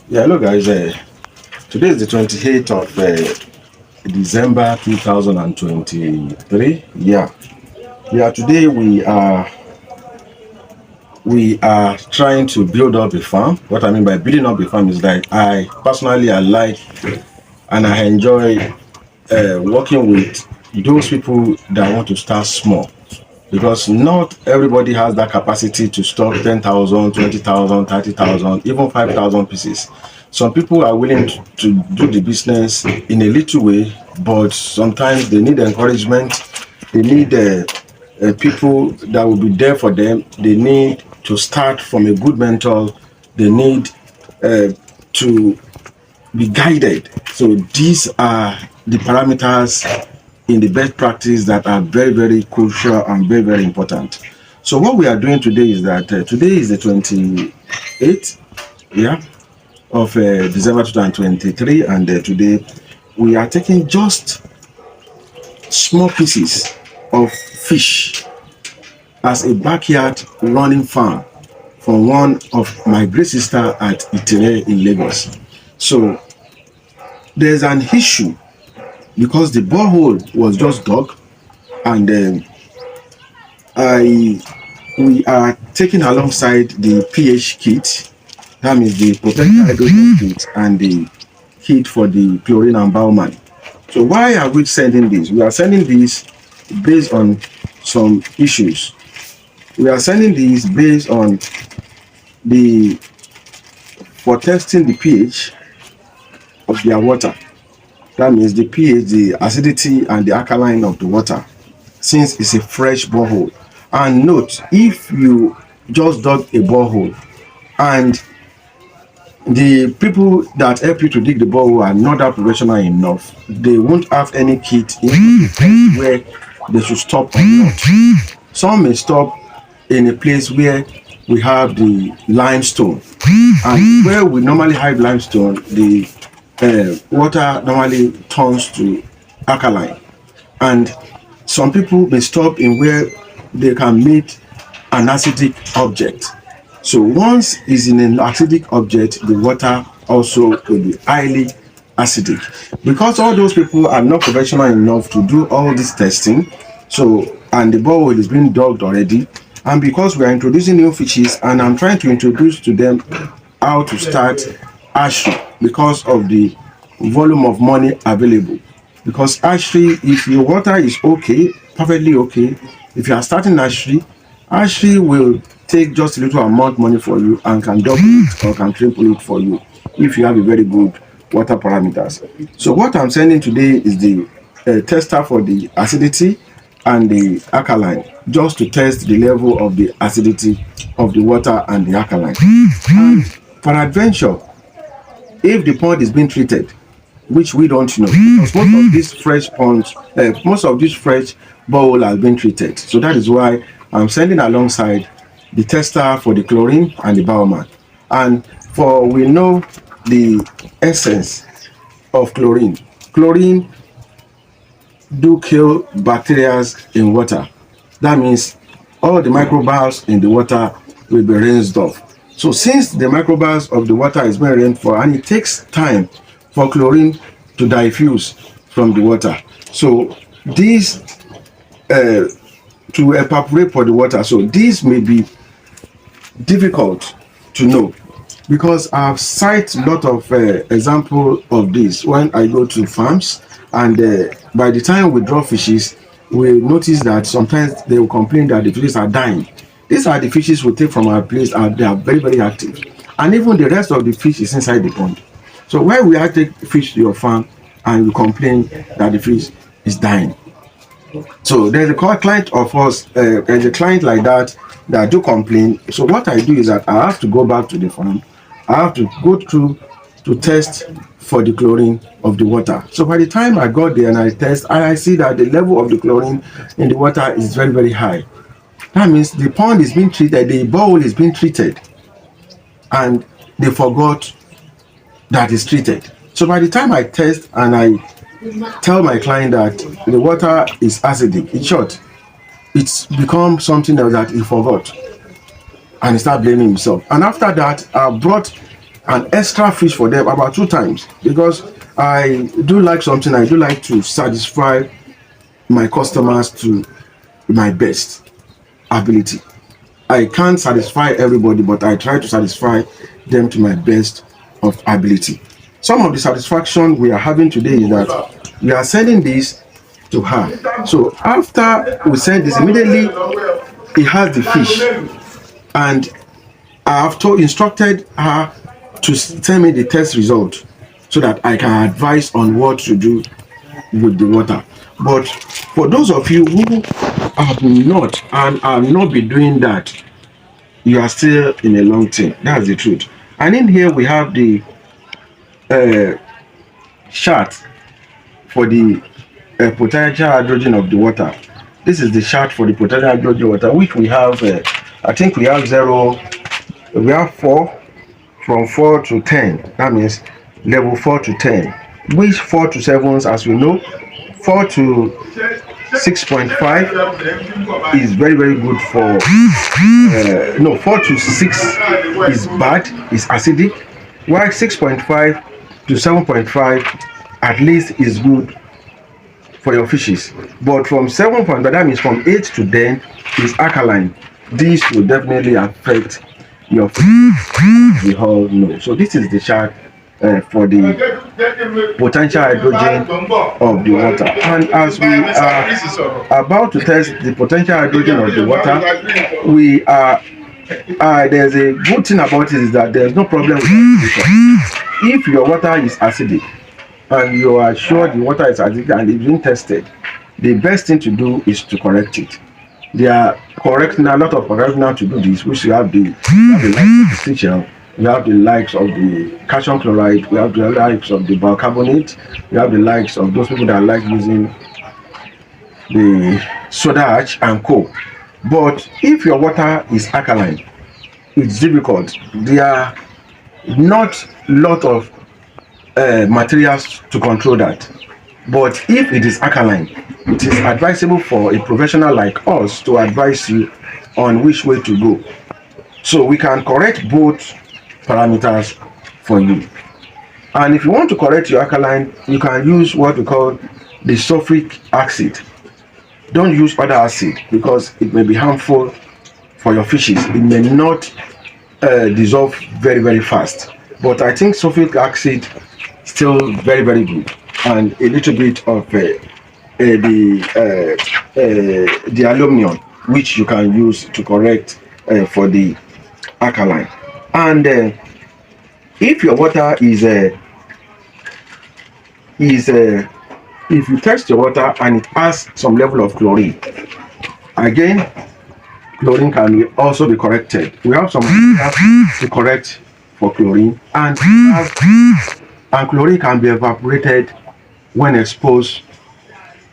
Yeah, hello guys. Today is the 28th of December 2023. Yeah. Today we are trying to build up a farm. What I mean by building up a farm is that I like and I enjoy working with those people that want to start small, because not everybody has that capacity to stock 10,000, 20,000, 30,000, even 5,000 pieces. Some people are willing to do the business in a little way, but sometimes they need encouragement. They need people that will be there for them. They need to start from a good mentor. They need to be guided. So these are the parameters in the best practice that are very, very crucial and very, very important. So what we are doing today is that today is the 28th, yeah, of December 2023, and today we are taking just small pieces of fish as a backyard running farm from one of my great sister at Itire in Lagos. So there's an issue because the borehole was just dug, and we are taking alongside the pH kit, that means the protected hydrogen kit and the kit for the chlorine and bioman. So why are we sending this? We are sending this based on some issues. We are sending this based on for testing the pH of their water. That means the pH, the acidity and the alkaline of the water, since it's a fresh borehole. And note, if you just dug a borehole and the people that help you to dig the borehole are not that professional enough, they won't have any kit in where they should stop or not. Some may stop in a place where we have the limestone, and where we normally have limestone, the water normally turns to alkaline. And some people may stop in where they can meet an acidic object. So once it's in an acidic object, the water also will be highly acidic. Because all those people are not professional enough to do all this testing, so, and the borehole is being dug already, and because we are introducing new fishes and I'm trying to introduce to them how to start hatchery because of the volume of money available. Because hatchery, if your water is okay, perfectly okay, if you are starting hatchery will take just a little amount of money for you and can double it or can triple it for you if you have a very good water parameters. So what I'm sending today is the tester for the acidity and the alkaline, just to test the level of the acidity of the water and the alkaline. And for adventure, if the pond is being treated, which we don't know, because most of these fresh ponds, most of these fresh borehole has been treated. So that is why I'm sending alongside the tester for the chlorine and the bioman. And for we know the essence of chlorine. Chlorine do kill bacteria in water. That means all the microbes in the water will be rinsed off. So since the microbes of the water is being rinsed for, and it takes time for chlorine to diffuse from the water, so this to evaporate for the water, so this may be difficult to know, because I've cited a lot of example of this when I go to farms, and by the time we draw fishes, we notice that sometimes they will complain that the fishes are dying. These are the fishes we take from our place, and they are very, very active, and even the rest of the fish is inside the pond. So why we I take fish to your farm and you complain that the fish is dying? So there's a client of us, there's a client like that do complain. So what I do is that I have to go back to the farm. I have to go through to test for the chlorine of the water. So by the time I got there and I test, I see that the level of the chlorine in the water is very, very high. That means the pond is being treated, the bowl is being treated, and they forgot that is treated. So by the time I test and I tell my client that the water is acidic, in short, it's become something else that he forgot, and he started blaming himself. And after that, I brought an extra fish for them about 2 times, because I do like something. I do like to satisfy my customers to my best ability. I can't satisfy everybody, but I try to satisfy them to my best of ability. Some of the satisfaction we are having today is that we are sending this to her. So after we send this, immediately he has the fish, and I have instructed her to send me the test result so that I can advise on what to do with the water. But for those of you who have not and have not been doing that, you are still in a long thing. That's the truth. And in here we have the chart for the potential hydrogen of the water. This is the chart for the potential hydrogen water, which we have. I think we have 0. We have 4, from 4 to 10. That means level 4 to 10. Which 4 to 7s, as we know, 4 to 6.5 is very, very good for. No, 4 to 6 is bad, is acidic, while 6.5 to 7.5 at least is good for your fishes. But from 7.5, that means from 8 to 10 is alkaline. This will definitely affect your fish, we all know. So this is the chart for the potential hydrogen of the water. And as we are about to test the potential hydrogen of the water, we are there's a good thing about it is that there's no problem with acidic. If your water is acidic and you are sure the water is acidic and it's been tested, the best thing to do is to correct it. They are correcting a lot of correcting now to do this, which you have the likes of the we have the likes of the calcium chloride, we have the likes of the bicarbonate, we have the likes of those people that like using the soda ash and co. But if your water is alkaline, it's difficult. There are not a lot of materials to control that. But if it is alkaline, it is advisable for a professional like us to advise you on which way to go. So we can correct both parameters for you. And if you want to correct your alkaline, you can use what we call the sulfuric acid. Don't use other acid because it may be harmful for your fishes. It may not dissolve very, very fast. But I think sulfuric acid is still very, very good. And a little bit of the aluminum, which you can use to correct for the alkaline. And if your water is if you test your water and it has some level of chlorine, again, chlorine can also be corrected. We have some to correct for chlorine, and chlorine can be evaporated when exposed.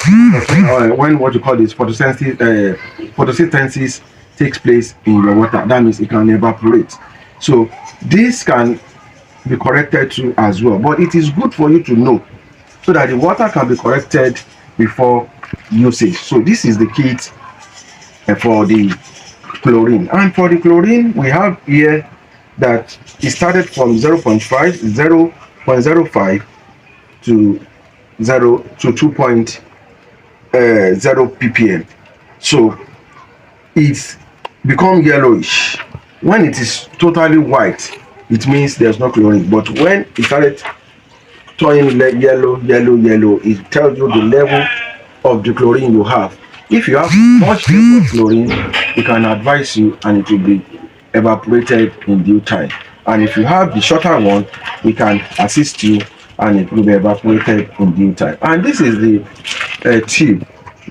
When what you call this photosynthesis takes place in your water, that means it can evaporate. So this can be corrected too as well, but it is good for you to know so that the water can be corrected before usage. So this is the kit for the chlorine. And for the chlorine, we have here that it started from 0.5 to 2.0 ppm. So it's become yellowish. When it is totally white, it means there's no chlorine. But when it started turning yellow, it tells you the level of the chlorine you have. If you have much level of chlorine, we can advise you and it will be evaporated in due time. And if you have the shorter one, we can assist you and it will be evaporated in due time. And this is the tube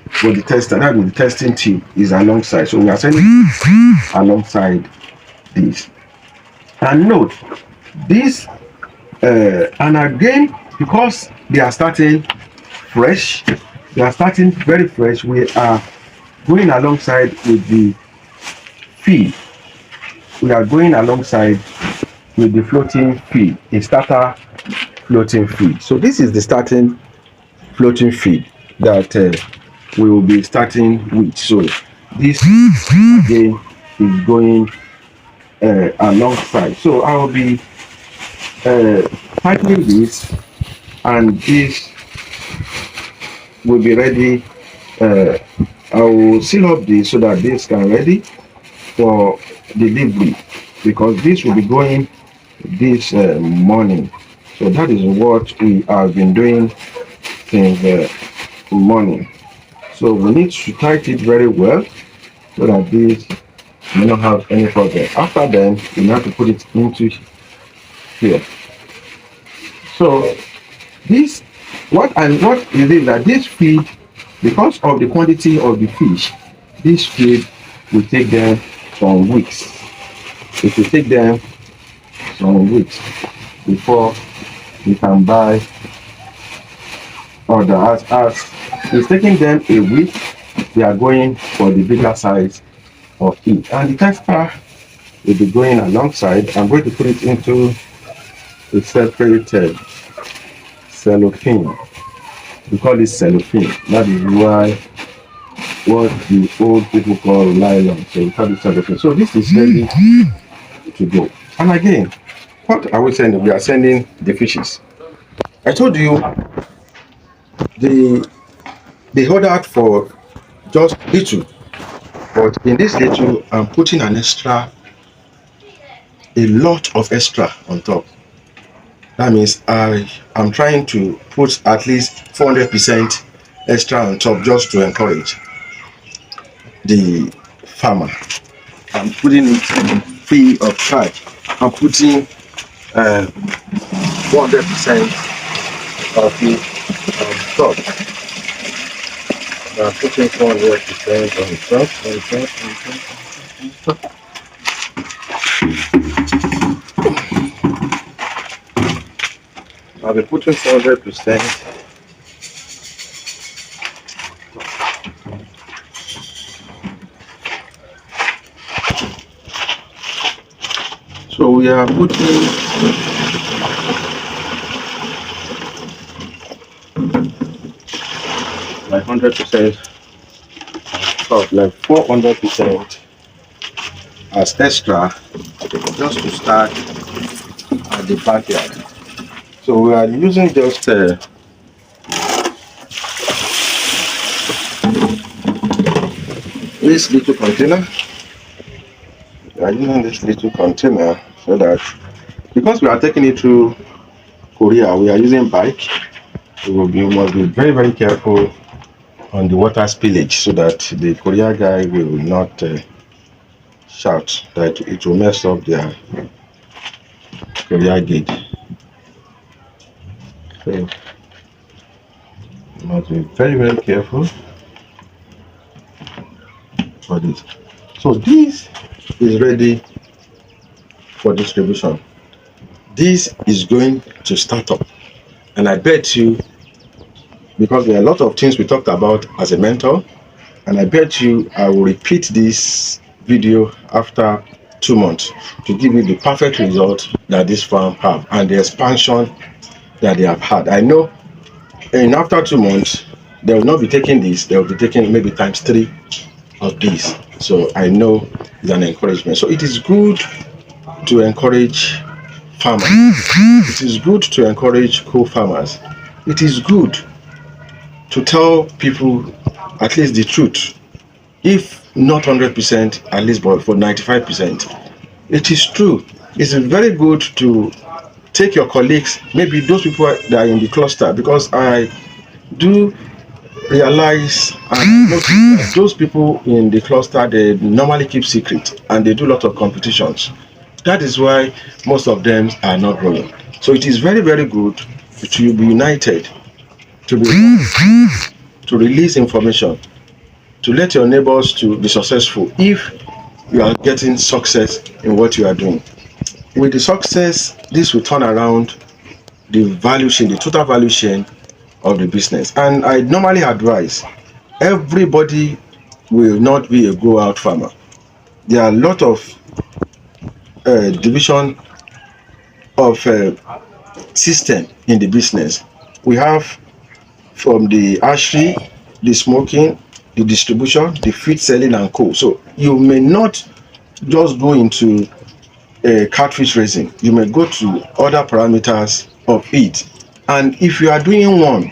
for the tester. That means the testing tube is alongside. So we are sending alongside this. And note this, and again, because they are starting fresh, they are starting very fresh, we are going alongside with the feed. We are going alongside with the floating feed, a starter floating feed. So this is the starting floating feed that we will be starting with. So this again is going alongside. So I will be tightening this, and this will be ready. uh, I will seal up this so that this can ready for delivery, because this will be going this morning. So that is what we have been doing since morning. So we need to tighten it very well so that this may not have any problem. After then, we have to put it into here. So this, what is it that this feed, because of the quantity of the fish, this feed will take them some weeks. It will take them some weeks before we can buy other. As it's taking them a week, they are going for the bigger size of it. And the tester will be going alongside. I'm going to put it into a separate cellophane. We call it cellophane. That is why what the old people call nylon. So we call it cellophane. So this is ready to go. And again, what are we sending? We are sending the fishes. I told you they ordered for just little, but in this little I'm putting an extra, a lot of extra on top. That means I am trying to put at least 400% extra on top just to encourage the farmer. I'm putting it free of charge. I'm putting 400% of it on top. I'm putting 400% on top. I'll be putting 400%. So we are putting like 100% top, like 400% as extra, just to start at the backyard. So we are using just this little container. We are using this little container so that, because we are taking it to Korea, we are using bike. We must be very, very careful on the water spillage so that the Korea guy will not shout that it will mess up their Korea gate. So you must be very, very careful for this. So this is ready for distribution. This is going to start up, and I bet you, because there are a lot of things we talked about as a mentor, and I bet you I will repeat this video after 2 months to give you the perfect result that this farm have and the expansion that they have had. I know in after 2 months they will not be taking this, they will be taking maybe times 3 of this. So I know it's an encouragement. So it is good to encourage farmers. It is good to encourage co-farmers. It is good to tell people at least the truth, if not 100%, at least for 95%. It is true. It's very good to take your colleagues, maybe those people that are in the cluster, because I do realize and notice that those people in the cluster, they normally keep secret and they do a lot of competitions. That is why most of them are not growing. So it is very, very good to be united, to release information, to let your neighbors to be successful if you are getting success in what you are doing. With the success, this will turn around the value chain, the total value chain of the business. And I normally advise everybody will not be a go out farmer. There are a lot of division of system in the business. We have from the hatchery, the smoking, the distribution, the feed selling and co. So you may not just go into catfish raising, you may go to other parameters of it. And if you are doing one,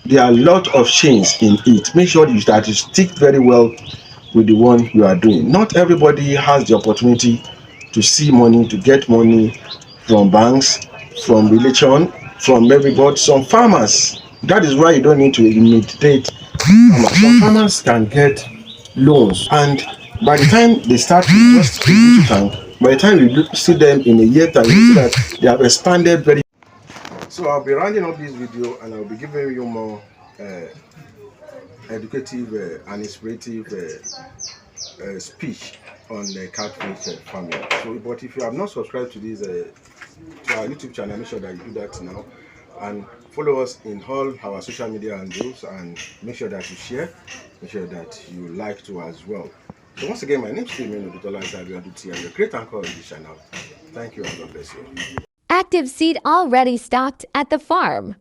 there are a lot of chains in it. Make sure that you stick very well with the one you are doing. Not everybody has the opportunity to see money, to get money from banks, from religion, from everybody. Some farmers, that is why you don't need to imitate farmers. Some farmers can get loans, and by the time they start with just a little tank, by the time you see them in a year time, you see that they have expanded very. So I'll be rounding up this video, and I'll be giving you more educative and inspirative speech on catfish farming. So, but if you have not subscribed to this to our YouTube channel, make sure that you do that now, and follow us in all our social media handles, and make sure that you share, make sure that you like to as well. So once again, my name is Itire, your great anchor on this channel. Thank you and God bless you. Active seed already stocked at the farm.